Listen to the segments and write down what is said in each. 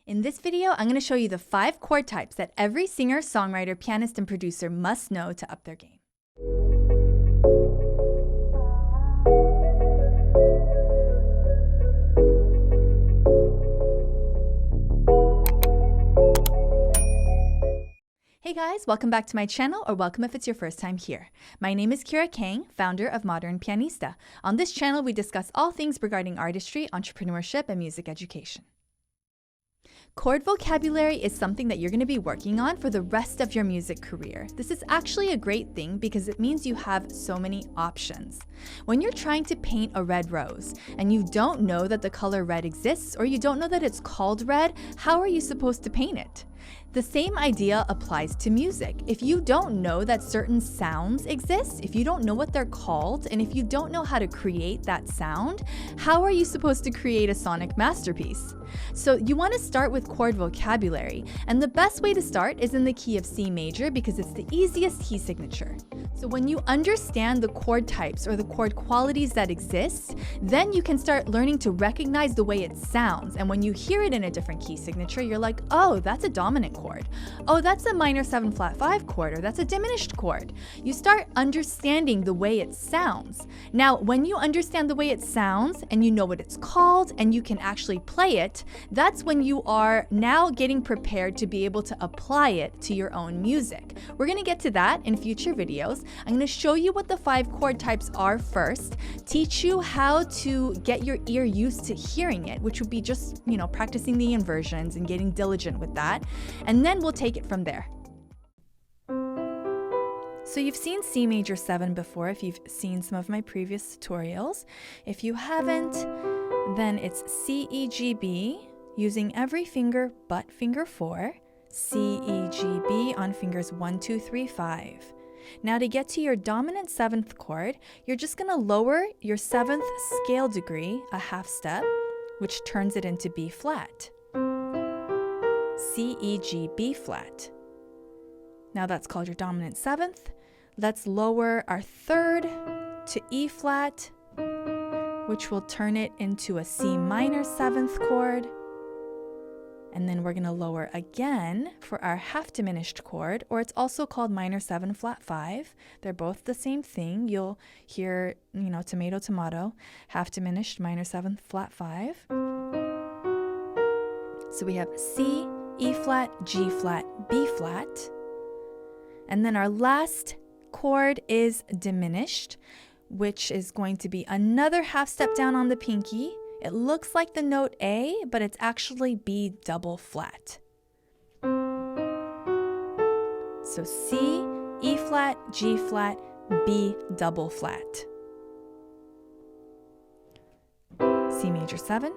In this video, I'm going to show you the 5 chord types that every singer, songwriter, pianist, and producer must know to up their game. Hey guys, welcome back to my channel, or welcome if it's your first time here. My name is Keira, founder of Modern Pianista. On this channel, we discuss all things regarding artistry, entrepreneurship, and music education. Chord vocabulary is something that you're going to be working on for the rest of your music career. This is actually a great thing because it means you have so many options. When you're trying to paint a red rose and you don't know that the color red exists, or you don't know that it's called red, how are you supposed to paint it? The same idea applies to music. If you don't know that certain sounds exist, if you don't know what they're called, and if you don't know how to create that sound, how are you supposed to create a sonic masterpiece? So you want to start with chord vocabulary, and the best way to start is in the key of C major because it's the easiest key signature. So when you understand the chord types or the chord qualities that exist, then you can start learning to recognize the way it sounds. And when you hear it in a different key signature, you're like, oh, that's a dominant chord. Oh, that's a minor 7 flat 5 chord, or that's a diminished chord. You start understanding the way it sounds. Now, when you understand the way it sounds and you know what it's called and you can actually play it, that's when you are now getting prepared to be able to apply it to your own music. We're going to get to that in future videos. I'm going to show you what the 5 chord types are first, teach you how to get your ear used to hearing it, which would be just, practicing the inversions and getting diligent with that. And then we'll take it from there. So you've seen C major 7 before if you've seen some of my previous tutorials. If you haven't, then it's C, E, G, B, using every finger but finger 4, C, E, G, B on fingers 1, 2, 3, 5. Now to get to your dominant 7th chord, you're just going to lower your 7th scale degree a half step, which turns it into B flat. C, E, G, B flat. Now that's called your dominant 7th. Let's lower our 3rd to E flat, which will turn it into a C minor 7th chord. And then we're going to lower again for our half diminished chord, or it's also called minor 7 flat 5. They're both the same thing. You'll hear, tomato, tomato, half diminished, minor 7 flat 5. So we have C, E flat, G flat, B flat. And then our last chord is diminished, which is going to be another half step down on the pinky. It looks like the note A, but it's actually B double flat. So C, E flat, G flat, B double flat. C major 7,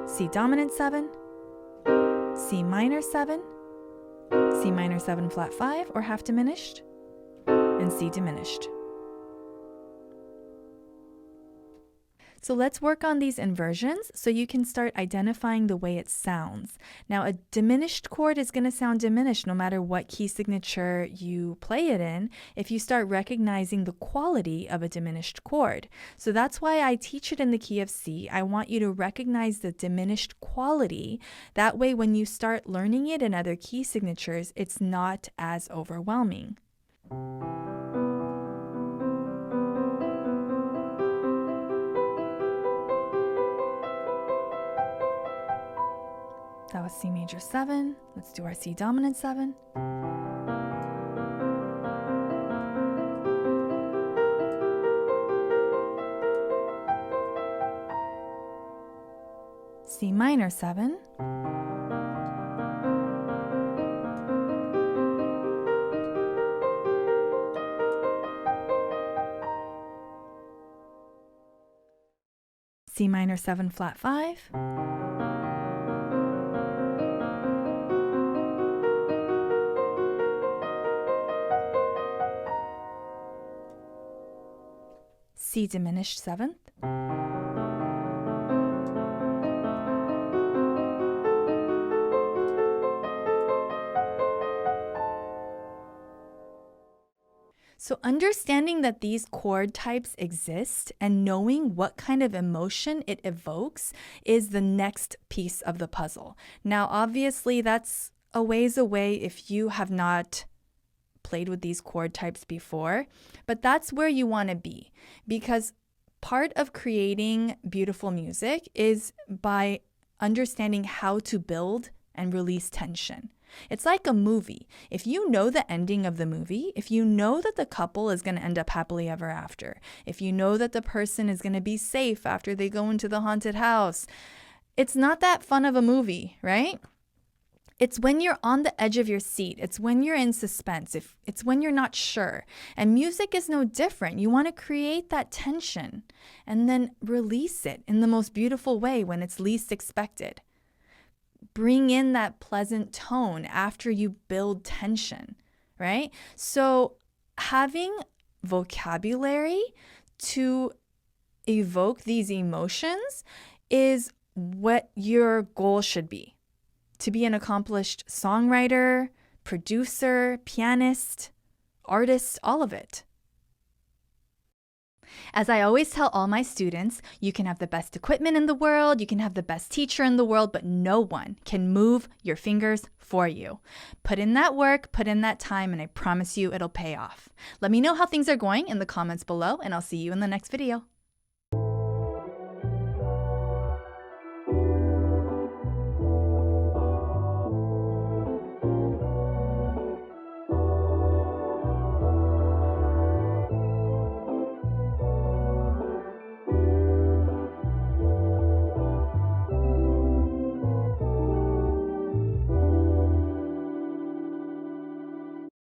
C dominant 7, C minor 7, C minor 7 flat 5 or half diminished, and C diminished. So let's work on these inversions so you can start identifying the way it sounds. Now, a diminished chord is going to sound diminished no matter what key signature you play it in if you start recognizing the quality of a diminished chord. So that's why I teach it in the key of C. I want you to recognize the diminished quality. That way, when you start learning it in other key signatures, it's not as overwhelming. That was C major 7. Let's do our C dominant 7. C minor 7. C minor 7 flat 5. C diminished 7th. So understanding that these chord types exist and knowing what kind of emotion it evokes is the next piece of the puzzle. Now, obviously, that's a ways away if you have not played with these chord types before, but that's where you want to be, because part of creating beautiful music is by understanding how to build and release tension. It's like a movie. If you know the ending of the movie, if you know that the couple is going to end up happily ever after, if you know that the person is going to be safe after they go into the haunted house, it's not that fun of a movie, right? It's when you're on the edge of your seat. It's when you're in suspense. It's when you're not sure. And music is no different. You want to create that tension and then release it in the most beautiful way when it's least expected. Bring in that pleasant tone after you build tension, right? So having vocabulary to evoke these emotions is what your goal should be. To be an accomplished songwriter, producer, pianist, artist, all of it. As I always tell all my students, you can have the best equipment in the world, you can have the best teacher in the world, but no one can move your fingers for you. Put in that work, put in that time, and I promise you it'll pay off. Let me know how things are going in the comments below, and I'll see you in the next video.